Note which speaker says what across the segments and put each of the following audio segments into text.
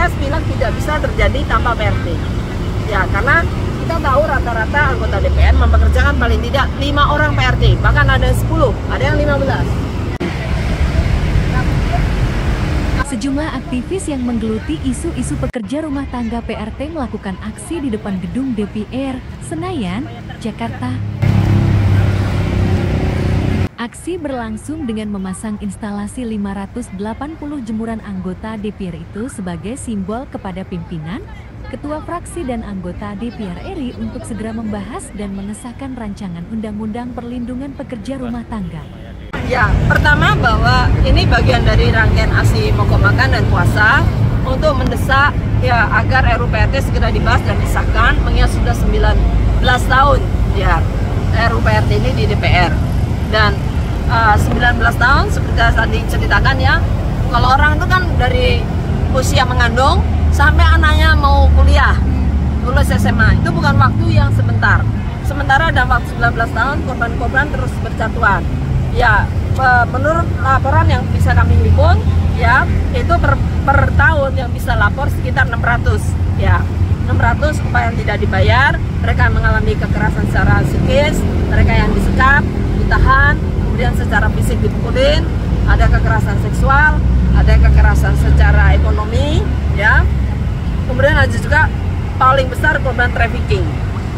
Speaker 1: Pilpres pileg tidak bisa terjadi tanpa PRT. Ya, karena kita tahu rata-rata anggota DPR mempekerjakan paling tidak 5 orang PRT, bahkan ada 10, ada yang 15.
Speaker 2: Sejumlah aktivis yang menggeluti isu-isu pekerja rumah tangga PRT melakukan aksi di depan gedung DPR, Senayan, Jakarta. Aksi berlangsung dengan memasang instalasi 580 jemuran anggota DPR itu sebagai simbol kepada pimpinan, ketua fraksi dan anggota DPR RI untuk segera membahas dan mengesahkan rancangan Undang-Undang Perlindungan Pekerja Rumah Tangga.
Speaker 1: Ya, pertama bahwa ini bagian dari rangkaian aksi mogok makan dan puasa untuk mendesak ya agar RUU PRT segera dibahas dan disahkan, mengingat sudah 19 tahun ya RUU PRT ini di DPR. Dan 19 tahun seperti tadi ceritakan ya, kalau orang itu kan dari usia mengandung sampai anaknya mau kuliah, lulus SMA, itu bukan waktu yang sebentar. Sementara dalam waktu 19 tahun korban-korban terus berjatuhan. Ya, menurut laporan yang bisa kami himpun, ya itu per tahun yang bisa lapor sekitar 600, ya 600 upah yang tidak dibayar, mereka mengalami kekerasan secara psikis, mereka yang disekap, ditahan, kemudian secara fisik dipukulin, ada kekerasan seksual, ada kekerasan secara ekonomi, ya. Kemudian ada juga paling besar korban trafficking,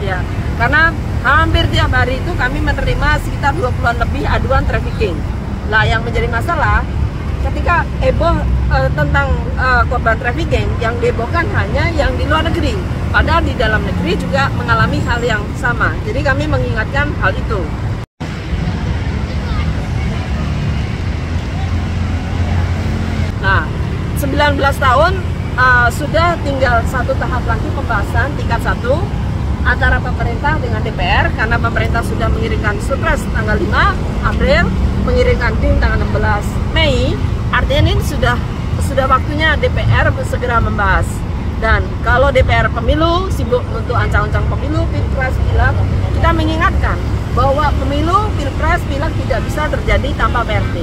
Speaker 1: ya. Karena hampir tiap hari itu kami menerima sekitar 20-an lebih aduan trafficking. Nah, yang menjadi masalah ketika heboh tentang korban trafficking, yang dihebohkan hanya yang di luar negeri. Padahal di dalam negeri juga mengalami hal yang sama. Jadi kami mengingatkan hal itu. Nah, 19 tahun sudah tinggal satu tahap lagi pembahasan tingkat 1 antara pemerintah dengan DPR, karena pemerintah sudah mengirimkan Surpres tanggal 5 April, mengirimkan DIN tanggal 16 Mei, artinya ini sudah waktunya DPR segera membahas. Dan kalau DPR pemilu sibuk untuk ancang-ancang pemilu, Pilpres, pileg, kita mengingatkan bahwa pemilu, Pilpres, pileg tidak bisa terjadi tanpa PRT.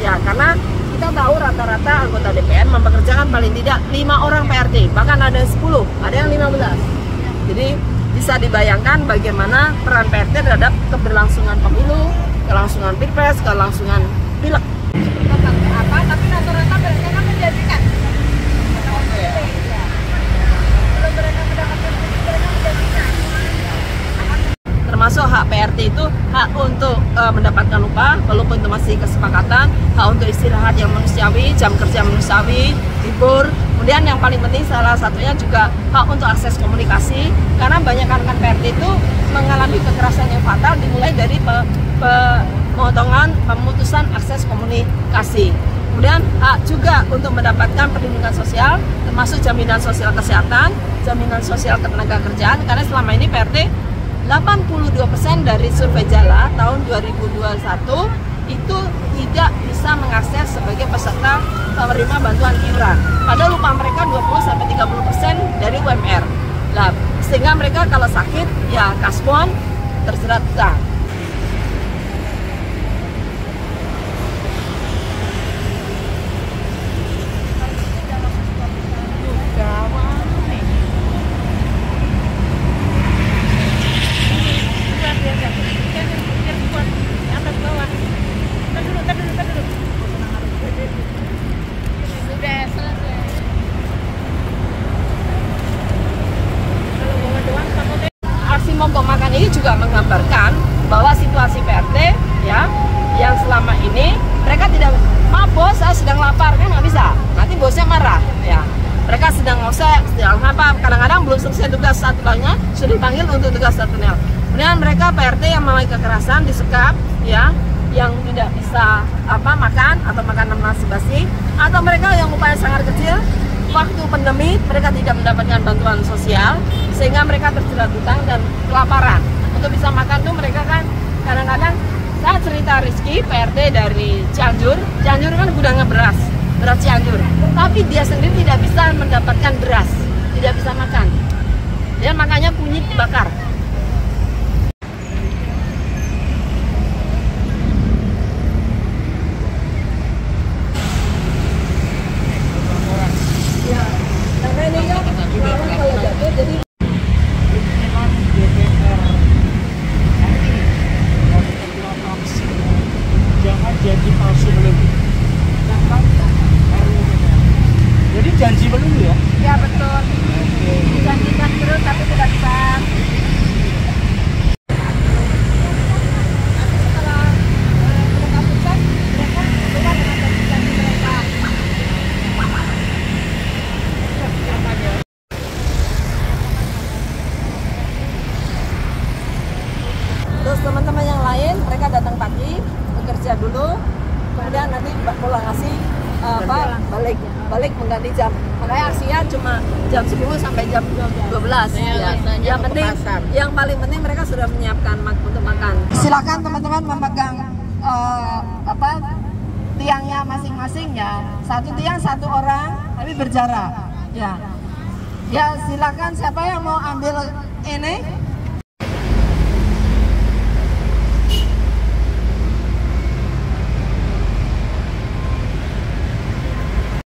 Speaker 1: Ya, karena kita tahu rata-rata anggota DPR mempekerjakan paling tidak 5 orang PRT, bahkan ada 10, ada yang 15. Jadi bisa dibayangkan bagaimana peran PRT terhadap keberlangsungan pemilu, kelangsungan Pilpres, kelangsungan pileg.
Speaker 3: Apa? Tapi rata-rata mereka kan menjadikan. Belum mereka mendapatkan mereka menjadikan.
Speaker 1: Termasuk hak PRT itu hak untuk mendapatkan upah, walaupun itu masih kesepakatan, hak untuk istirahat yang manusiawi, jam kerja manusiawi, libur. Kemudian yang paling penting salah satunya juga hak untuk akses komunikasi, karena banyak rekan PRT itu mengalami kekerasan yang fatal dimulai dari pemotongan pemutusan akses komunikasi. Kemudian hak juga untuk mendapatkan perlindungan sosial, termasuk jaminan sosial kesehatan, jaminan sosial ketenaga kerjaan, karena selama ini PRT 82% dari survei Jala tahun 2021 itu tidak bisa mengakses sebagai peserta penerima bantuan iuran. Padahal upah mereka 20-30% dari UMR. Nah, sehingga mereka kalau sakit ya kasbon terjerat utang. Mogok makan ini juga menggambarkan bahwa situasi PRT ya yang selama ini mereka tidak, maaf bos saya sedang lapar, kan nggak bisa, nanti bosnya marah ya. Mereka sedang ngosek, sedang apa, kadang-kadang belum selesai tugas satunya sudah dipanggil untuk tugas satunya. Kemudian mereka PRT yang mengalami kekerasan disekap ya, yang tidak bisa makan atau makan nasi basi, atau mereka yang upahnya sangat kecil. Waktu pandemi mereka tidak mendapatkan bantuan sosial sehingga mereka terjerat hutang dan kelaparan. Untuk bisa makan tuh mereka kan kadang-kadang, saya cerita Rizky PRT dari Cianjur kan gudangnya beras Cianjur, tapi dia sendiri tidak bisa mendapatkan beras, tidak bisa makan, dia makanya kunyit dibakar.
Speaker 4: janji melulu ya?
Speaker 3: Ya betul. Dijanjikan terus tapi tidak bisa. Setelah mereka sukses, mereka keluar dengan janji mereka.
Speaker 1: Terus teman-teman yang lain mereka datang pagi bekerja dulu, kemudian nanti pulang ngasih balik mengganti jam. Makanya aksinya cuma jam 10 sampai jam 12 ya. Yang penting, yang paling penting mereka sudah menyiapkan untuk makan. Silakan teman-teman memegang tiangnya masing-masing ya. Satu tiang satu orang tapi berjarak ya. Ya silakan siapa yang mau ambil ini